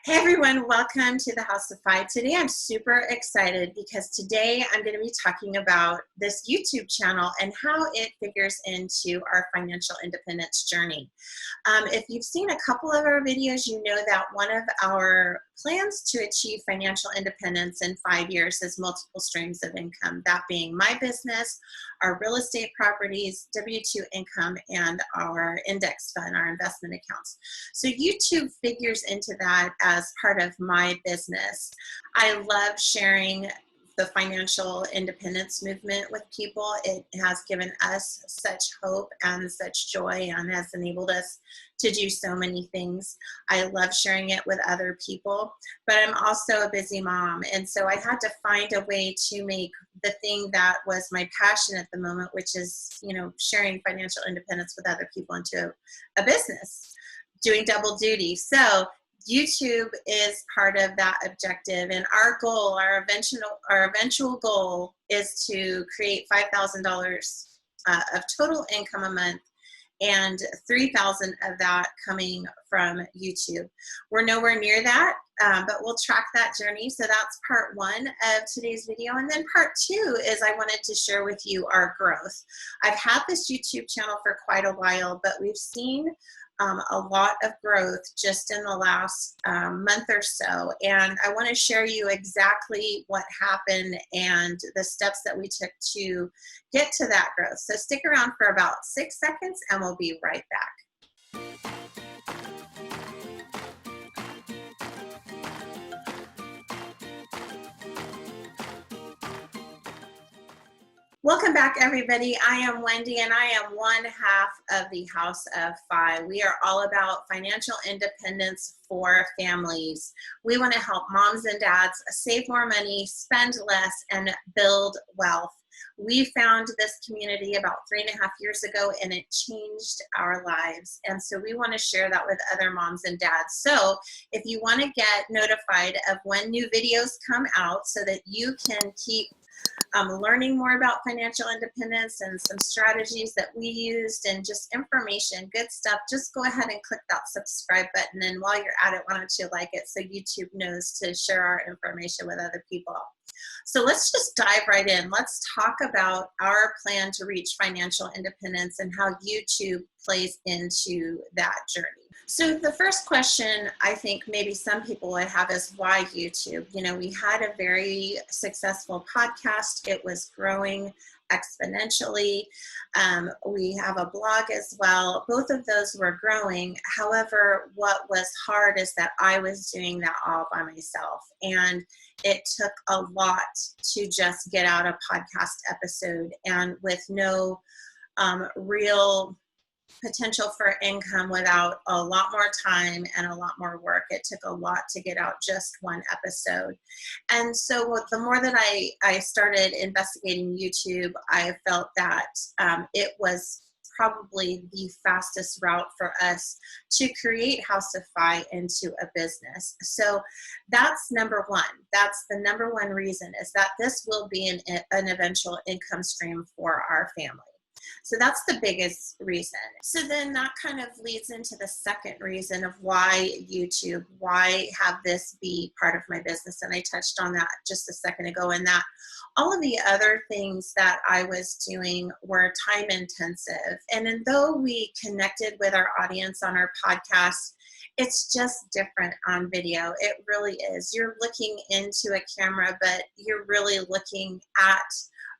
Hey everyone, welcome to the House of Fi. Today I'm super excited because today I'm going to be talking about this YouTube channel and how it figures into our financial independence journey. If you've seen a couple of our videos, you know that one of our plans to achieve financial independence in 5 years is multiple streams of income, that being my business, our real estate properties, W-2 income, and our index fund, our investment accounts. So YouTube figures into that as part of my business. I love sharing the financial independence movement with people. It has given us such hope and such joy and has enabled us to do so many things. I love sharing it with other people, but I'm also a busy mom. And so I had to find a way to make the thing that was my passion at the moment, which is, sharing financial independence with other people into a business, doing double duty. So YouTube is part of that objective, and our goal, our eventual goal, is to create $5,000 of total income a month, and $3,000 of that coming from YouTube. We're nowhere near that, but we'll track that journey. So that's part one of today's video. And then part two is I wanted to share with you our growth. I've had this YouTube channel for quite a while, but we've seen a lot of growth just in the last month or so. And I want to share you exactly what happened and the steps that we took to get to that growth. So stick around for about 6 seconds and we'll be right back. Welcome back, everybody. I am Wendy, and I am one half of the House of Fi. We are all about financial independence for families. We want to help moms and dads save more money, spend less, and build wealth. We found this community about 3.5 years ago, and it changed our lives. And so we want to share that with other moms and dads. So if you want to get notified of when new videos come out so that you can keep learning more about financial independence and some strategies that we used and just information, good stuff, just go ahead and click that subscribe button. And while you're at it, why don't you like it so YouTube knows to share our information with other people. So let's just dive right in. Let's talk about our plan to reach financial independence and how YouTube plays into that journey. So the first question I think maybe some people would have is, why YouTube? We had a very successful podcast. It was growing exponentially. We have a blog as well. Both of those were growing. However, what was hard is that I was doing that all by myself. And it took a lot to just get out a podcast episode, and with no real potential for income without a lot more time and a lot more work. It took a lot to get out just one episode. And so the more that I started investigating YouTube, I felt that it was probably the fastest route for us to create House of Fi into a business. So that's number one. That's the number one reason, is that this will be an eventual income stream for our family. So that's the biggest reason. So then that kind of leads into the second reason of why YouTube, why have this be part of my business. And I touched on that just a second ago, and that all of the other things that I was doing were time intensive. And though we connected with our audience on our podcast, it's just different on video. It really is. You're looking into a camera, but you're really looking at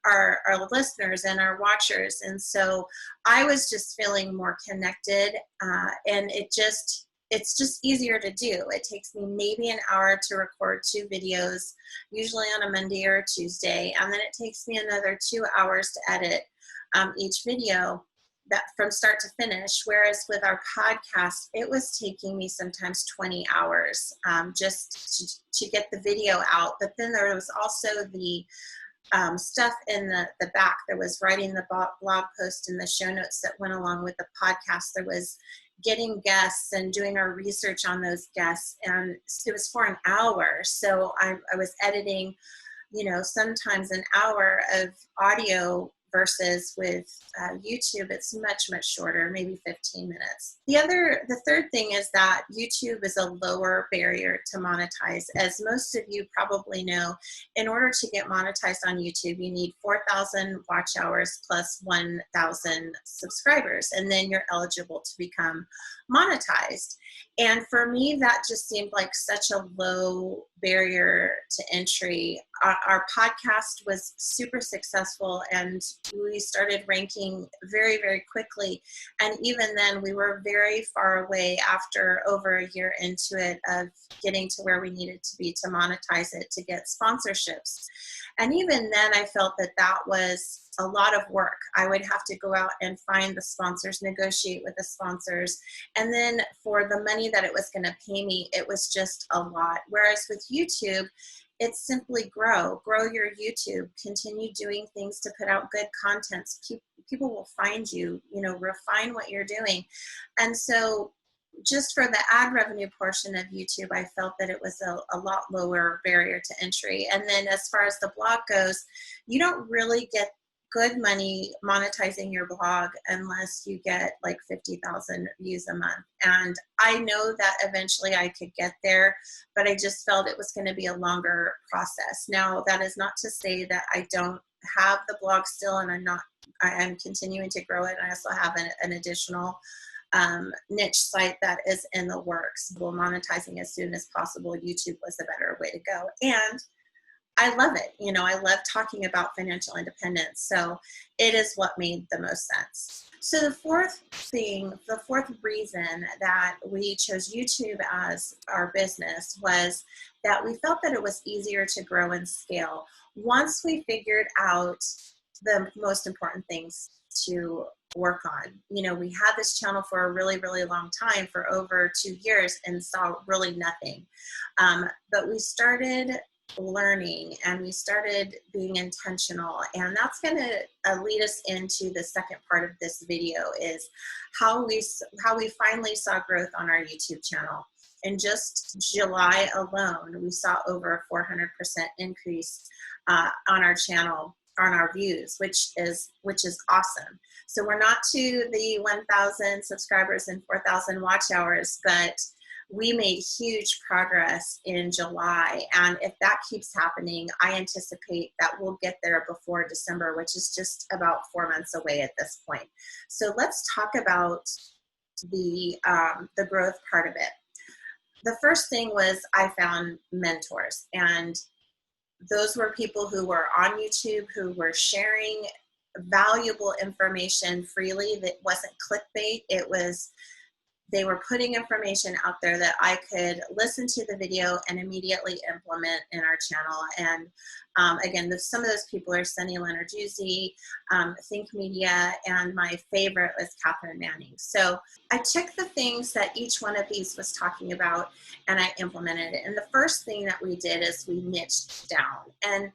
our listeners and our watchers. And so I was just feeling more connected, and it's just easier to do. It takes me maybe an hour to record 2 videos, usually on a Monday or a Tuesday, and then it takes me another 2 hours to edit each video, that from start to finish. Whereas with our podcast, it was taking me sometimes 20 hours just to get the video out. But then there was also the stuff in the back. There was writing the blog post and the show notes that went along with the podcast. There was getting guests and doing our research on those guests, and it was for an hour. So I was editing, sometimes an hour of audio versus with YouTube, it's much, much shorter, maybe 15 minutes. The third thing is that YouTube is a lower barrier to monetize. As most of you probably know, in order to get monetized on YouTube, you need 4,000 watch hours plus 1,000 subscribers, and then you're eligible to become monetized. And for me, that just seemed like such a low barrier to entry. Our podcast was super successful, and we started ranking very, very quickly. And even then, we were very far away after over a year into it of getting to where we needed to be to monetize it, to get sponsorships. And even then, I felt that that was a lot of work. I would have to go out and find the sponsors, negotiate with the sponsors. And then for the money that it was going to pay me, it was just a lot. Whereas with YouTube, it's simply grow your YouTube, continue doing things to put out good content. People will find you, refine what you're doing. And so just for the ad revenue portion of YouTube, I felt that it was a lot lower barrier to entry. And then as far as the blog goes, you don't really get good money monetizing your blog unless you get like 50,000 views a month. And I know that eventually I could get there, but I just felt it was going to be a longer process. Now, that is not to say that I don't have the blog still, and I'm continuing to grow it. I also have an additional niche site that is in the works. We're monetizing as soon as possible. YouTube was a better way to go. And I love it. I love talking about financial independence. So it is what made the most sense. So the fourth reason that we chose YouTube as our business was that we felt that it was easier to grow and scale once we figured out the most important things to work on. We had this channel for a really, really long time, for over 2 years, and saw really nothing. But we started learning and we started being intentional, and that's going to lead us into the second part of this video, is how we finally saw growth on our YouTube channel. In just July alone, we saw over a 400% increase on our channel, on our views, which is awesome. So we're not to the 1,000 subscribers and 4,000 watch hours, but we made huge progress in July. And if that keeps happening, I anticipate that we'll get there before December, which is just about 4 months away at this point. So let's talk about the growth part of it. The first thing was I found mentors, and those were people who were on YouTube, who were sharing valuable information freely. That wasn't clickbait. They were putting information out there that I could listen to the video and immediately implement in our channel. And again, some of those people are Sunny Lenarduzzi, Think Media, and my favorite was Catherine Manning. So I took the things that each one of these was talking about and I implemented it. And the first thing that we did is we niched down. And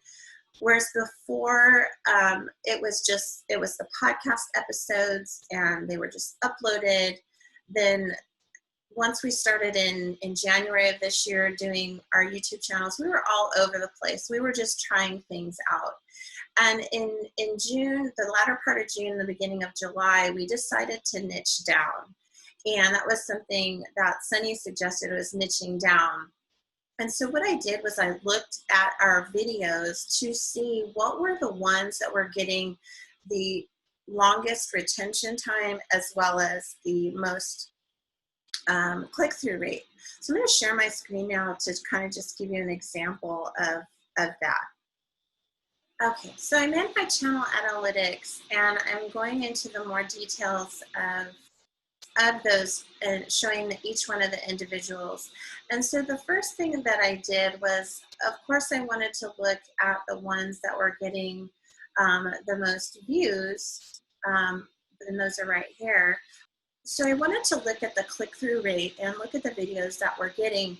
whereas before it was the podcast episodes and they were just uploaded, then once we started in January of this year doing our YouTube channels, we were all over the place. We were just trying things out. And in June, the latter part of June, the beginning of July, we decided to niche down. And that was something that Sunny suggested, was niching down. And so what I did was I looked at our videos to see what were the ones that were getting the longest retention time as well as the most click-through rate. So I'm going to share my screen now to kind of just give you an example of that. Okay, so I'm in my channel analytics and I'm going into the more details of those and showing each one of the individuals. And so the first thing that I did was, of course, I wanted to look at the ones that were getting the most views, and those are right here. So I wanted to look at the click-through rate and look at the videos that were getting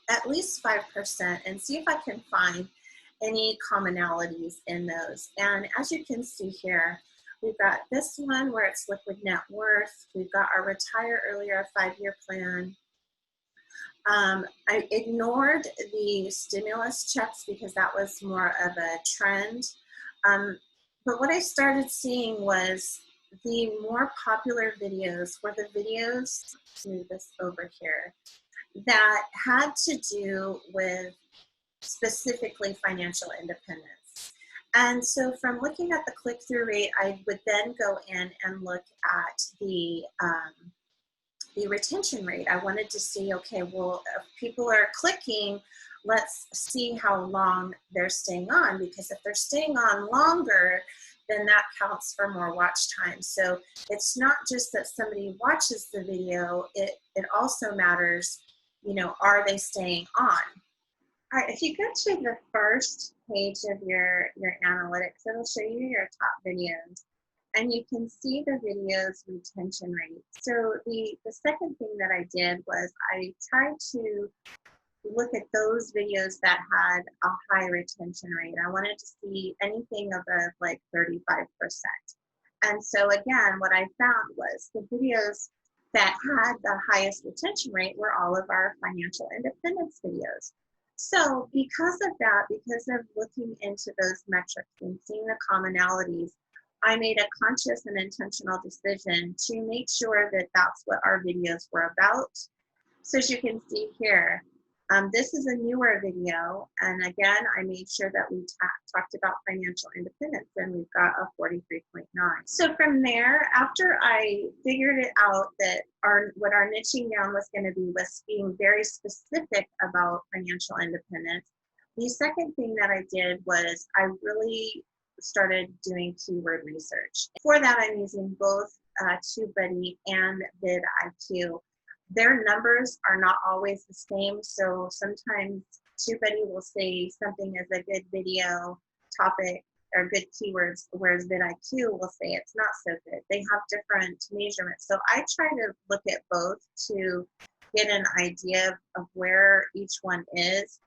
at least 5% and see if I can find any commonalities in those. And as you can see here, we've got this one where it's liquid net worth. We've got our retire earlier 5-year plan. I ignored the stimulus checks because that was more of a trend. But what I started seeing was the more popular videos were the videos, let's move this over here, that had to do with specifically financial independence. And so from looking at the click-through rate, I would then go in and look at the retention rate. I wanted to see, okay, well, if people are clicking, let's see how long they're staying on, because if they're staying on longer, then that counts for more watch time. So it's not just that somebody watches the video, it also matters, you know, are they staying on? All right, if you go to the first page of your analytics, it'll show you your top videos. And you can see the video's retention rate. So the second thing that I did was I tried to look at those videos that had a high retention rate. I wanted to see anything above like 35%. And so again, what I found was the videos that had the highest retention rate were all of our financial independence videos. So because of that, because of looking into those metrics and seeing the commonalities, I made a conscious and intentional decision to make sure that that's what our videos were about. So as you can see here, this is a newer video, and again, I made sure that we talked about financial independence, and we've got a 43.9. So from there, after I figured it out that what our niching down was going to be was being very specific about financial independence, the second thing that I did was I really started doing keyword research. For that, I'm using both TubeBuddy and vidIQ. Their numbers are not always the same, so sometimes TubeBuddy will say something is a good video topic or good keywords, whereas vidIQ will say it's not so good. They have different measurements. So I try to look at both to get an idea of where each one is.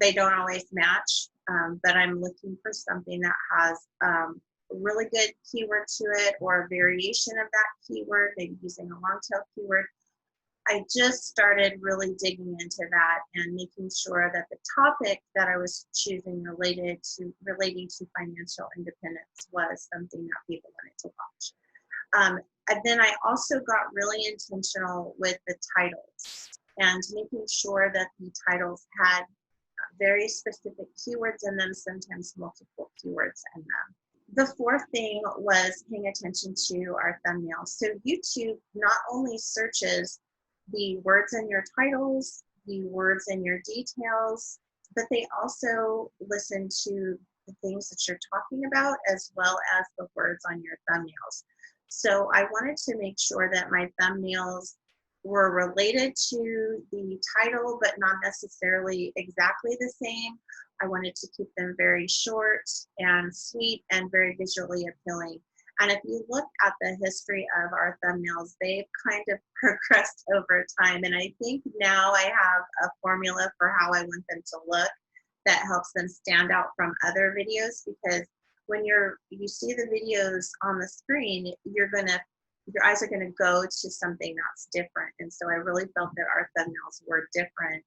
They don't always match, but I'm looking for something that has a really good keyword to it or a variation of that keyword, maybe using a long tail keyword. I just started really digging into that and making sure that the topic that I was choosing relating to financial independence was something that people wanted to watch. And then I also got really intentional with the titles and making sure that the titles had very specific keywords in them, sometimes multiple keywords in them. The fourth thing was paying attention to our thumbnails. So YouTube not only searches the words in your titles, the words in your details, but they also listen to the things that you're talking about as well as the words on your thumbnails. So I wanted to make sure that my thumbnails were related to the title, but not necessarily exactly the same. I wanted to keep them very short and sweet and very visually appealing. And if you look at the history of our thumbnails, they've kind of progressed over time. And I think now I have a formula for how I want them to look that helps them stand out from other videos, because when you see the videos on the screen, your eyes are going to go to something that's different. And so I really felt that our thumbnails were different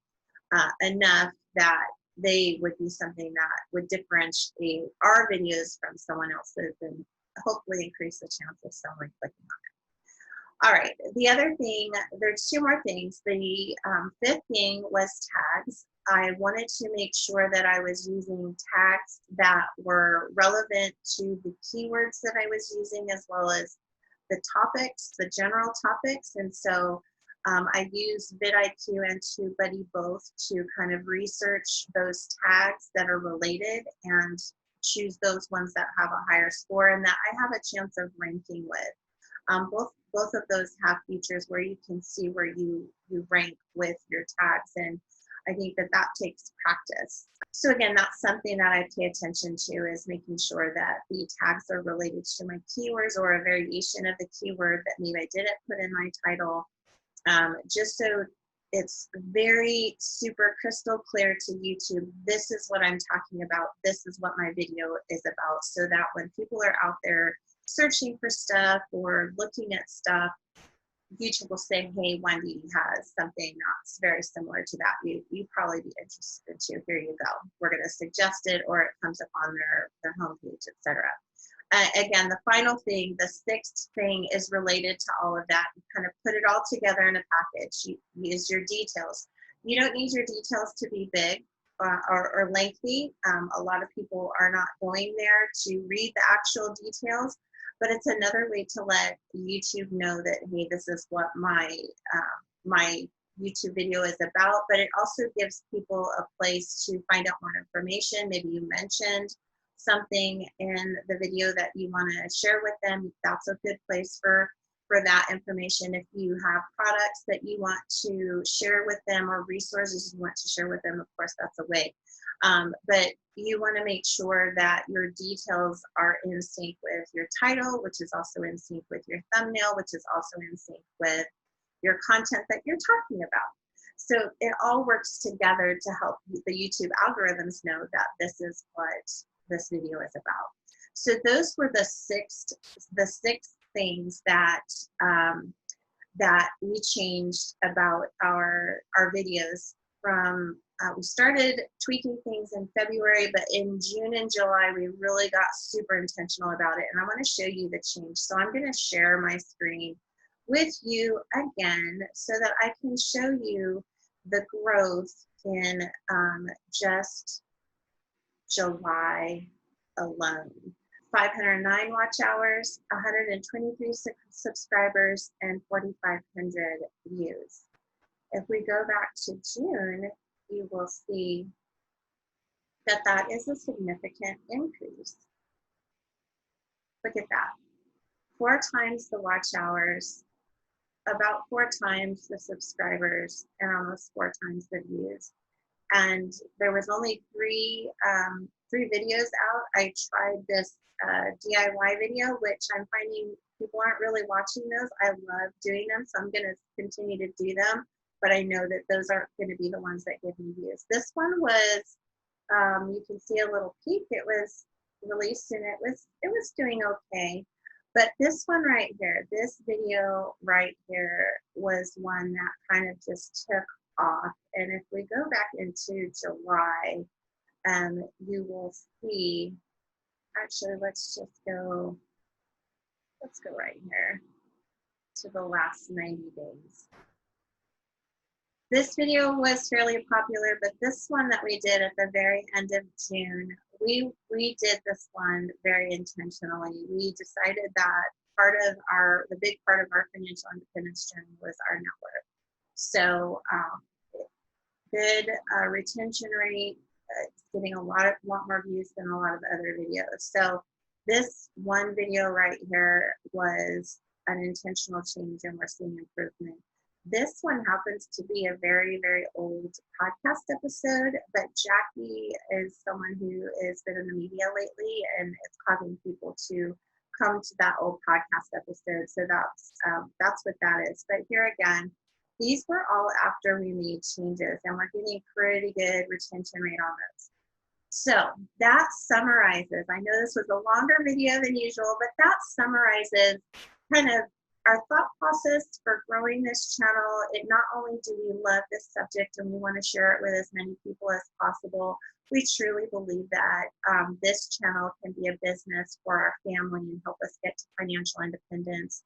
enough that they would be something that would differentiate our videos from someone else's and hopefully increase the chance of someone clicking on it. All right, the other thing, there's two more things. The fifth thing was tags. I wanted to make sure that I was using tags that were relevant to the keywords that I was using, as well as the topics, the general topics. And so I use vidIQ and TubeBuddy both to kind of research those tags that are related and choose those ones that have a higher score and that I have a chance of ranking with. Both of those have features where you can see where you rank with your tags, and I think that takes practice. So again, that's something that I pay attention to, is making sure that the tags are related to my keywords or a variation of the keyword that maybe I didn't put in my title, just so it's very super crystal clear to YouTube. This is what I'm talking about. This is what my video is about, so that when people are out there searching for stuff or looking at stuff, YouTube will say, hey, Wendy has something that's very similar to that. You'd probably be interested too. Here you go. We're going to suggest it, or it comes up on their homepage, etc. Again, the final thing, the sixth thing, is related to all of that. You kind of put it all together in a package. You use your details. You don't need your details to be big or lengthy. A lot of people are not going there to read the actual details, but it's another way to let YouTube know that, hey, this is what my YouTube video is about. But it also gives people a place to find out more information. Maybe you mentioned something in the video that you want to share with them. That's a good place for that information. If you have products that you want to share with them, or resources you want to share with them, of course, that's a way. But you want to make sure that your details are in sync with your title, which is also in sync with your thumbnail, which is also in sync with your content that you're talking about. So it all works together to help the YouTube algorithms know that this is what this video is about. So those were the six things that that we changed about our videos. From we started tweaking things in February, but in June and July we really got super intentional about it, and I want to show you the change. So I'm going to share my screen with you again so that I can show you the growth in just July alone. 509 watch hours, 123 subscribers, and 4,500 views. If we go back to June, you will see that that is a significant increase. Look at that. 4 times the watch hours, about 4 times the subscribers, and almost 4 times the views. And there was only three videos out. I tried this DIY video, which I'm finding people aren't really watching those. I love doing them, so I'm going to continue to do them, but I know that those aren't going to be the ones that give me views. This one was, you can see a little peek. It was released and it was doing okay. But this one right here, this video right here, was one that kind of just took off. And if we go back into July, you will see, actually, let's go right here to the last 90 days. This video was fairly popular, but this one that we did at the very end of June, we did this one very intentionally. We decided that the big part of our financial independence journey was our network. So good retention rate, getting a lot more views than a lot of other videos. So this one video right here was an intentional change, and we're seeing improvement. This one happens to be a very, very old podcast episode, but Jackie is someone who has been in the media lately, and it's causing people to come to that old podcast episode. So that's what that is. But here again, these were all after we made changes, and we're getting pretty good retention rate on those. So that summarizes, I know this was a longer video than usual, but that summarizes kind of our thought process for growing this channel. It not only do we love this subject and we want to share it with as many people as possible, we truly believe that this channel can be a business for our family and help us get to financial independence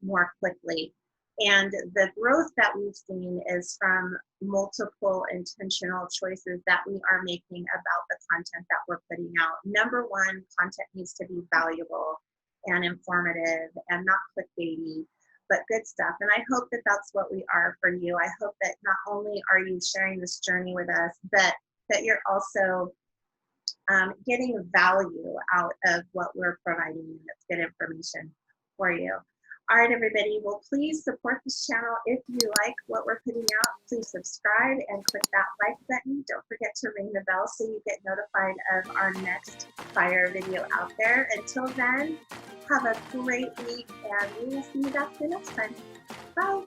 more quickly. And the growth that we've seen is from multiple intentional choices that we are making about the content that we're putting out. Number one, content needs to be valuable and informative and not clickbaity, but good stuff. And I hope that that's what we are for you. I hope that not only are you sharing this journey with us, but that you're also getting value out of what we're providing you. That's good information for you. All right, everybody, well, please support this channel. If you like what we're putting out, please subscribe and click that like button. Don't forget to ring the bell so you get notified of our next fire video out there. Until then, have a great week, and we will see you back here next time. Bye.